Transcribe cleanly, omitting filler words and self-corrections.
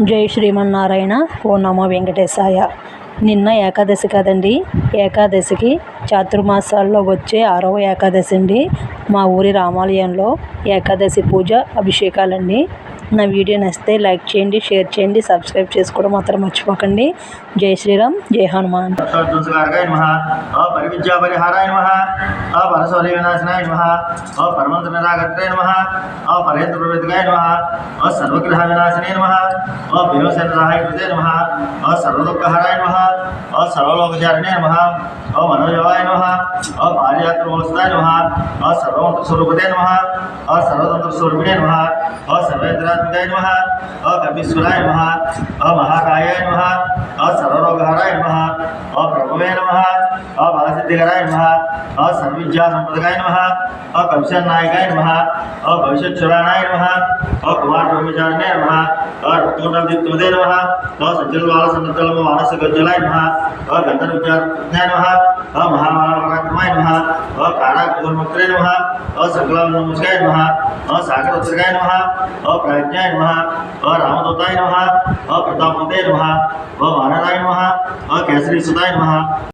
జై శ్రీమన్నారాయణ. ఓ నమో వెంకటేశాయ. నిన్న ఏకాదశి కదండి. ఏకాదశికి చాతుర్మాసాల్లో వచ్చే 6వ ఏకాదశి అండి. మా ఊరి రామాలయంలో ఏకాదశి పూజ అభిషేకాలండి. నా వీడియో నచ్చితే లైక్ చేయండి, షేర్ చేయండి, సబ్స్క్రైబ్ చేసుకోవడం మాత్రం మర్చిపోకండి. జై శ్రీరామ్, జై హనుమాన్. सर्वग्रह विनाशिने नमः भीमसेनराय कृते नमः सर्वदुःखहराय नमः सर्वलोकचारिणे नमः मनोजवाय नमः भार्यात्रिमूलस्थाय नमः सर्वमंत्रस्वरूपिणे नमः सर्वतंत्रस्वरूपिणे नमः सर्वेन्द्रात्मिकाय नमः कपीश्वराय नमः महाकायाय नमः सर्वरोगहराय नमः प्रभवे नमः बालसिद्धिकराय नमः सर्वविद्यासंपदकाय नमः कविशन्नायकाय नमः भविष्यच्छुराणाय नमः कुमार ब्रह्मचारिणे नमः ऋतुमंडलदीप्तमदे नमः सज्जलबालसन्नतलम मानसगज्जलाय नमः गन्धर्वविद्यार्थ्याय नमः महामानवपराक्रमाय नमः काराकुलमुक्त्रे नमः सकलनमस्काय नमः सागरोत्सर्गाय नमः प्रज्ञाय नमः रामदूताय नमः प्रतापमते नमः वानराय नमः केसरीसुताय नमः